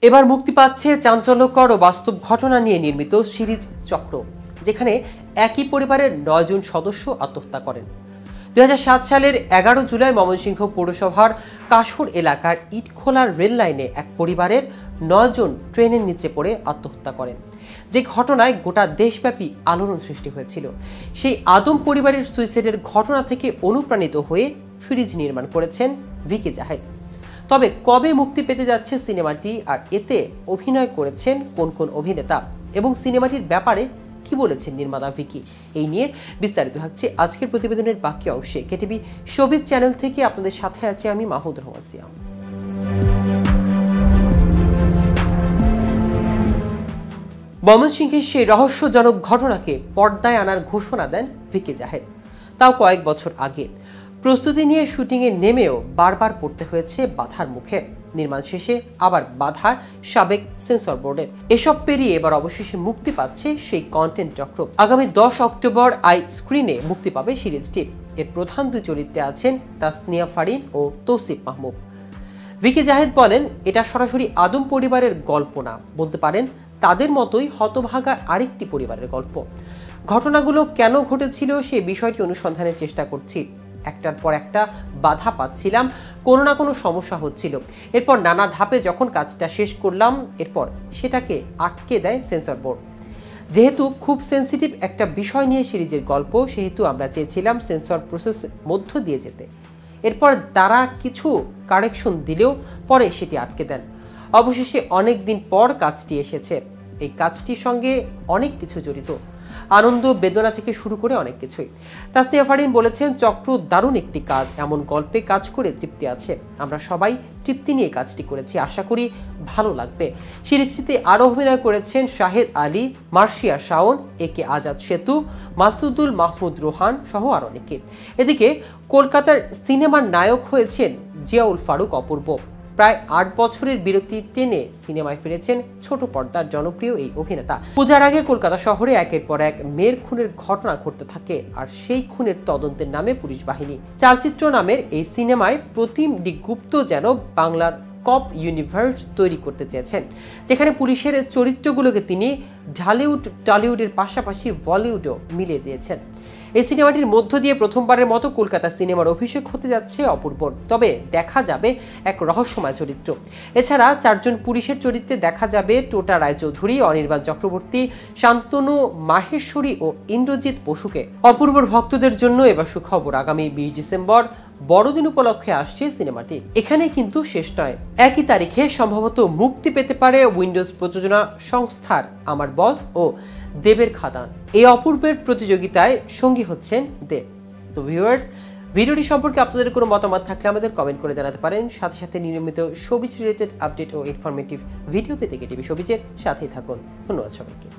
এবার মুক্তি পাচ্ছে চাঞ্চল্যকর ও বাস্তব ঘটনা নিয়ে নির্মিত সিরিজ চক্র, যেখানে একই পরিবারের 9 জন সদস্য আত্মহত্যা করেন। 2007 সালের 11 জুলাই ময়মনসিংহ পৌরসভার কাশর এলাকার ইটখোলার রেল লাইনে এক পরিবারের 9 জন ট্রেনের নিচে পড়ে আত্মহত্যা করেন, যে ঘটনায় গোটা দেশব্যাপী আলোড়ন সৃষ্টি হয়েছিল। সেই আদম পরিবারের সুইসাইডের ঘটনা থেকে অনুপ্রাণিত হয়ে সিরিজ নির্মাণ করেছেন ভিকি জাহেদ। তবে কবে মুক্তি পেতে যাচ্ছে সিনেমাটি, আর এতে অভিনয় করেছেন কোন কোন অভিনেতা এবং সিনেমাটির ব্যাপারে কি বলেছেন নির্মাতা ভিকি, এই নিয়ে বিস্তারিত থাকছে আজকের প্রতিবেদনের বাকি অংশে। কেটিভি শোবিজ চ্যানেল থেকে আপনাদের সাথে আছি আমি মাহমুদ রহমান সিয়াম। ময়মনসিংহের সেই রহস্যজনক ঘটনাকে পর্দায় আনার ঘোষণা দেন ভিকি জাহেদ, তাও কয়েক বছর আগে। প্রস্তুতি নিয়ে শুটিংয়ে নেমেও বারবার পড়তে হয়েছে বাধার মুখে। নির্মাণ শেষে আবার বাধা সাবেক সেন্সর বোর্ডের। এসব পেরিয়ে এবার অবশেষে মুক্তি পাচ্ছে সেই কন্টেন্ট চক্র। আগামী 10 অক্টোবর আই স্ক্রিনে মুক্তি পাবে সিরিজটি। এর প্রধান দুই চরিত্রে আছেন তাসনিয়া ফারিন ও তৌসিফ মাহমুদ। ভিকি জাহেদ বলেন, এটা সরাসরি আদম পরিবারের গল্প না, বলতে পারেন তাদের মতোই হতভাগা আরেকটি পরিবারের গল্প। ঘটনাগুলো কেন ঘটেছিল সেই বিষয়টি অনুসন্ধানের চেষ্টা করছি। একটার পর একটা বাধা পাচ্ছিলাম, কোনো না কোনো সমস্যা হচ্ছিল। এরপর নানা ধাপে যখন কাজটা শেষ করলাম, এরপর সেটাকে আটকে দেয় সেন্সর বোর্ড। যেহেতু খুব সেন্সিটিভ একটা বিষয় নিয়ে সিরিজের গল্প, সেহেতু আমরা চেয়েছিলাম সেন্সর প্রসেস মধ্য দিয়ে যেতে। এরপর তারা কিছু কারেকশন দিলেও পরে সেটি আটকে দেন। অবশেষে অনেক দিন পর কাজটি এসেছে। এই কাজটির সঙ্গে অনেক কিছু জড়িত, আনন্দ বেদনা থেকে শুরু করে অনেক কিছুই। তাসনিয়া ফারিন বলেছেন, চক্র দারুণ একটি কাজ, এমন গল্পে কাজ করে তৃপ্তি আছে। আমরা সবাই তৃপ্তি নিয়ে কাজটি করেছি, আশা করি ভালো লাগবে। সিরিজটিতে আরও অভিনয় করেছেন শাহেদ আলী, মার্শিয়া শাওন, একে আজাদ সেতু, মাসুদুল মাহমুদ রোহান সহ আর অনেকে। এদিকে কলকাতার সিনেমার নায়ক হয়েছেন জিয়াউল ফারুক অপূর্ব। প্রায় 8 বছরের বিরতি টেনে সিনেমায় ফিরেছেন ছোট পর্দার জনপ্রিয় এই অভিনেতা। পূজার আগে কলকাতা শহরে একের পর এক মেয়ের খুনের ঘটনা ঘটতে থাকে, আর সেই খুনের তদন্তের নামে পুলিশ বাহিনী। চালচিত্র নামের এই সিনেমায় প্রতিম গুপ্ত যেন বাংলার কপ ইউনিভার্স তৈরি করতে চেয়েছেন, যেখানে পুলিশের চরিত্রগুলোকে তিনি ঢালিউড টলিউডের পাশাপাশি বলিউডও মিলিয়ে দিয়েছেন। এই সিনেমাটির মধ্য দিয়ে প্রথমবারের মতো কলকাতা সিনেমার অভিষেক হতে যাচ্ছে অপূর্বর। তবে দেখা যাবে এক রহস্যময় চরিত্র। এছাড়া 4 জন পুলিশের চরিত্রে দেখা যাবে টোটা রায়চৌধুরী, অনির্বাণ চক্রবর্তী, শান্তনু মাহেশ্বরী ও ইন্দ্রজিৎ বসুকে। অপূর্বর ভক্তদের জন্য এবার সুখবর, আগামী 20 ডিসেম্বর বড়দিন উপলক্ষে আসছে সিনেমাটি। এখানে কিন্তু শেষ নয়, একই তারিখে সম্ভবত মুক্তি পেতে পারে উইন্ডোজ প্রযোজনা সংস্থার আমার বস ও দেবের খাদান। এই অপূর্বের প্রতিযোগিতায় সঙ্গী হচ্ছেন দেব। তো ভিউয়ার্স, ভিডিওটি সম্পর্কে আপনাদের কোনো মতামত থাকলে আমাদের কমেন্ট করে জানাতে পারেন। সাথে সাথে নিয়মিত শোবিজ রিলেটেড আপডেট ও ইনফরমেটিভ ভিডিও পেতে কেটিভি শোবিজের সাথেই থাকুন। ধন্যবাদ সবাইকে।